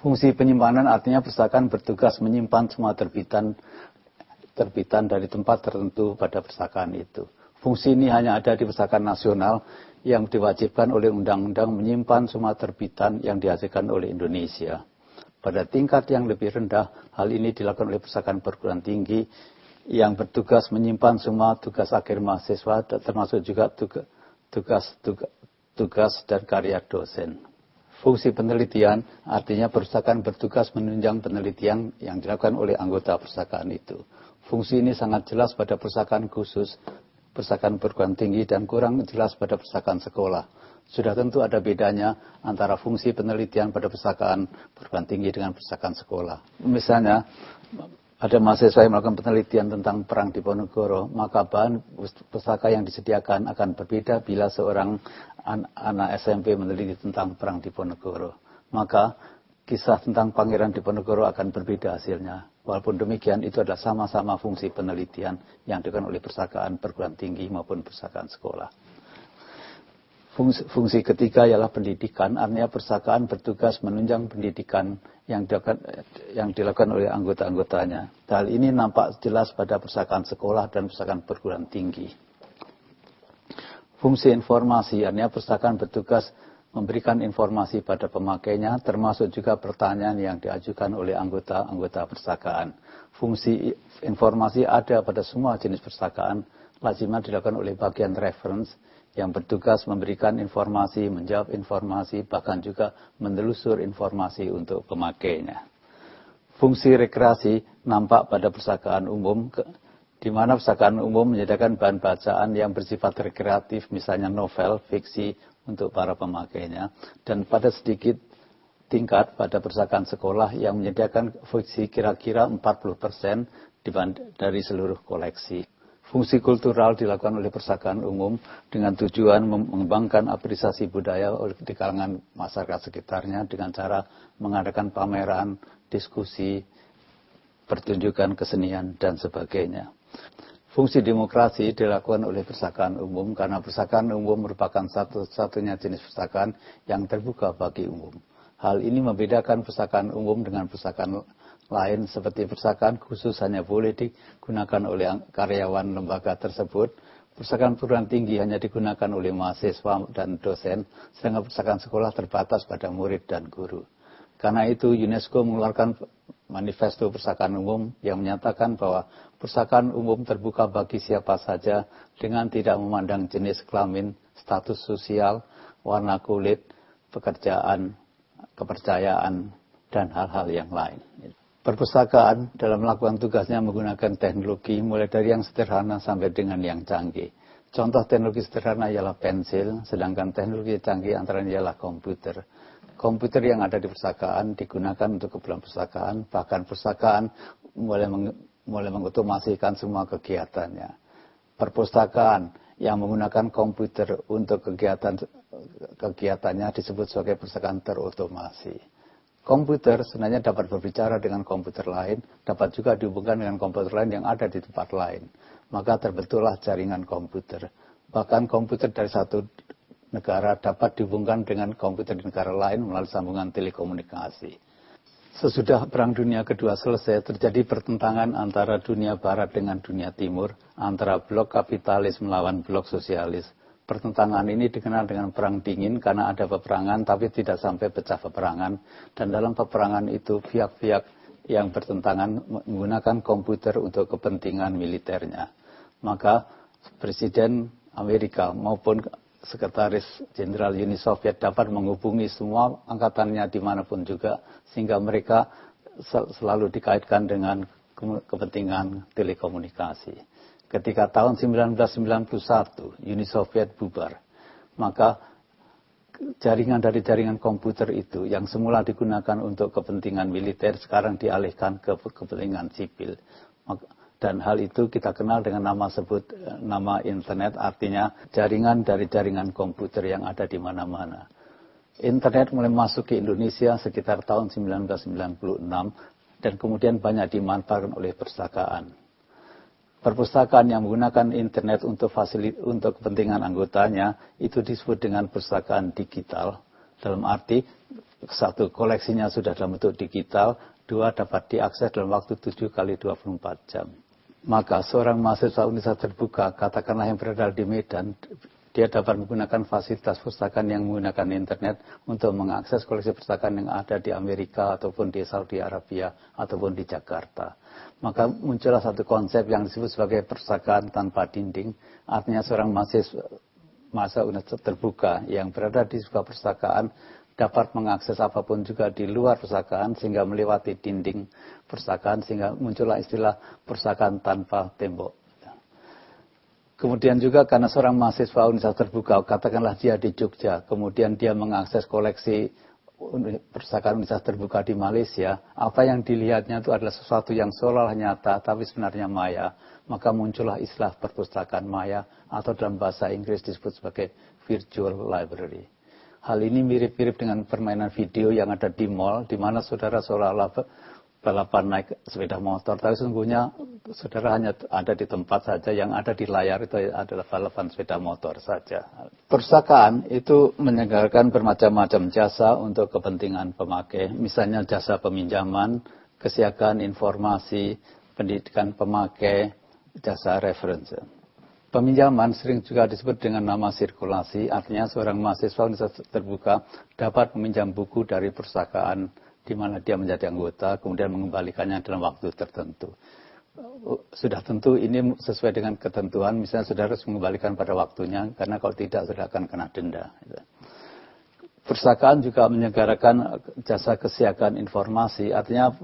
Fungsi penyimpanan artinya perpustakaan bertugas menyimpan semua terbitan dari tempat tertentu pada perpustakaan itu. Fungsi ini hanya ada di perpustakaan nasional yang diwajibkan oleh undang-undang menyimpan semua terbitan yang dihasilkan oleh Indonesia. Pada tingkat yang lebih rendah, hal ini dilakukan oleh perpustakaan perguruan tinggi yang bertugas menyimpan semua tugas akhir mahasiswa, termasuk juga tugas dan karya dosen. Fungsi penelitian artinya perpustakaan bertugas menunjang penelitian yang dilakukan oleh anggota perpustakaan itu. Fungsi ini sangat jelas pada perpustakaan khusus, perpustakaan perguruan tinggi, dan kurang jelas pada perpustakaan sekolah. Sudah tentu ada bedanya antara fungsi penelitian pada perpustakaan perguruan tinggi dengan perpustakaan sekolah. Misalnya, ada mahasiswa yang melakukan penelitian tentang perang di Diponegoro, maka bahan pustaka yang disediakan akan berbeda bila seorang anak SMP meneliti tentang perang di Diponegoro. Maka kisah tentang Pangeran Diponegoro akan berbeda hasilnya. Walaupun demikian, itu adalah sama-sama fungsi penelitian yang dilakukan oleh perpustakaan perguruan tinggi maupun perpustakaan sekolah. Fungsi ketiga ialah pendidikan, artinya perpustakaan bertugas menunjang pendidikan yang dilakukan oleh anggota-anggotanya. Hal ini nampak jelas pada perpustakaan sekolah dan perpustakaan perguruan tinggi. Fungsi informasi, artinya perpustakaan bertugas memberikan informasi pada pemakainya, termasuk juga pertanyaan yang diajukan oleh anggota-anggota perpustakaan. Fungsi informasi ada pada semua jenis perpustakaan, lazimnya dilakukan oleh bagian reference, yang bertugas memberikan informasi, menjawab informasi, bahkan juga menelusur informasi untuk pemakainya. Fungsi rekreasi nampak pada perpustakaan umum, di mana perpustakaan umum menyediakan bahan bacaan yang bersifat rekreatif, misalnya novel, fiksi, untuk para pemakainya. Dan pada sedikit tingkat pada perpustakaan sekolah yang menyediakan fiksi kira-kira 40% dari seluruh koleksi. Fungsi kultural dilakukan oleh perpustakaan umum dengan tujuan mengembangkan apresiasi budaya di kalangan masyarakat sekitarnya dengan cara mengadakan pameran, diskusi, pertunjukan kesenian, dan sebagainya. Fungsi demokrasi dilakukan oleh perpustakaan umum karena perpustakaan umum merupakan satu-satunya jenis perpustakaan yang terbuka bagi umum. Hal ini membedakan perpustakaan umum dengan perpustakaan lain, seperti perpustakaan khusus hanya boleh digunakan oleh karyawan lembaga tersebut. Perpustakaan perguruan tinggi hanya digunakan oleh mahasiswa dan dosen, sedangkan perpustakaan sekolah terbatas pada murid dan guru. Karena itu UNESCO mengeluarkan manifesto perpustakaan umum yang menyatakan bahwa perpustakaan umum terbuka bagi siapa saja dengan tidak memandang jenis kelamin, status sosial, warna kulit, pekerjaan, kepercayaan, dan hal-hal yang lain. Perpustakaan dalam melakukan tugasnya menggunakan teknologi mulai dari yang sederhana sampai dengan yang canggih. Contoh teknologi sederhana ialah pensil, sedangkan teknologi canggih antaranya ialah komputer. Komputer yang ada di perpustakaan digunakan untuk keperluan perpustakaan, bahkan perpustakaan mulai mengotomasikan semua kegiatannya. Perpustakaan yang menggunakan komputer untuk kegiatannya disebut sebagai perpustakaan terotomasi. Komputer sebenarnya dapat berbicara dengan komputer lain, dapat juga dihubungkan dengan komputer lain yang ada di tempat lain. Maka terbentuklah jaringan komputer. Bahkan komputer dari satu negara dapat dihubungkan dengan komputer di negara lain melalui sambungan telekomunikasi. Sesudah Perang Dunia Kedua selesai, terjadi pertentangan antara dunia barat dengan dunia timur, antara blok kapitalis melawan blok sosialis. Pertentangan ini dikenal dengan perang dingin karena ada peperangan tapi tidak sampai pecah peperangan. Dan dalam peperangan itu pihak-pihak yang bertentangan menggunakan komputer untuk kepentingan militernya. Maka Presiden Amerika maupun Sekretaris Jenderal Uni Soviet dapat menghubungi semua angkatannya dimanapun juga, sehingga mereka selalu dikaitkan dengan kepentingan telekomunikasi. Ketika tahun 1991 Uni Soviet bubar, maka jaringan dari jaringan komputer itu yang semula digunakan untuk kepentingan militer sekarang dialihkan ke kepentingan sipil. Dan hal itu kita kenal dengan nama internet, artinya jaringan dari jaringan komputer yang ada di mana-mana. Internet mulai masuk ke Indonesia sekitar tahun 1996 dan kemudian banyak dimanfaatkan oleh perpustakaan. Perpustakaan yang menggunakan internet untuk kepentingan anggotanya itu disebut dengan perpustakaan digital. Dalam arti satu, koleksinya sudah dalam bentuk digital, dua, dapat diakses dalam waktu 7 kali 24 jam. Maka seorang mahasiswa universitas terbuka, katakanlah yang berada di Medan, dia dapat menggunakan fasilitas perpustakaan yang menggunakan internet untuk mengakses koleksi perpustakaan yang ada di Amerika ataupun di Saudi Arabia ataupun di Jakarta. Maka muncullah satu konsep yang disebut sebagai perpustakaan tanpa dinding. Artinya seorang mahasiswa universitas terbuka yang berada di sebuah perpustakaan dapat mengakses apapun juga di luar perpustakaan sehingga melewati dinding perpustakaan sehingga muncullah istilah perpustakaan tanpa tembok. Kemudian juga karena seorang mahasiswa universitas terbuka, katakanlah dia di Jogja, kemudian dia mengakses koleksi perpustakaan universitas terbuka di Malaysia, apa yang dilihatnya itu adalah sesuatu yang seolah nyata, tapi sebenarnya maya. Maka muncullah istilah perpustakaan maya, atau dalam bahasa Inggris disebut sebagai virtual library. Hal ini mirip-mirip dengan permainan video yang ada di mall, di mana saudara seolah-olah balapan naik sepeda motor, tapi sesungguhnya saudara hanya ada di tempat saja, yang ada di layar itu adalah balapan sepeda motor saja. Perpustakaan itu menyelenggarakan bermacam-macam jasa untuk kepentingan pemakai, misalnya jasa peminjaman, kesiagaan informasi, pendidikan pemakai, jasa referensi. Peminjaman sering juga disebut dengan nama sirkulasi, artinya seorang mahasiswa universitas terbuka dapat meminjam buku dari perpustakaan di mana dia menjadi anggota, kemudian mengembalikannya dalam waktu tertentu. Sudah tentu ini sesuai dengan ketentuan, misalnya saudara harus mengembalikan pada waktunya, karena kalau tidak saudara akan kena denda. Perpustakaan juga menyelenggarakan jasa kesiagaan informasi, artinya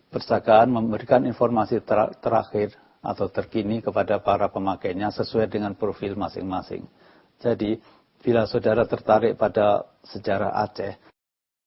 perpustakaan memberikan informasi terakhir atau terkini kepada para pemakainya sesuai dengan profil masing-masing. Jadi, bila saudara tertarik pada sejarah Aceh,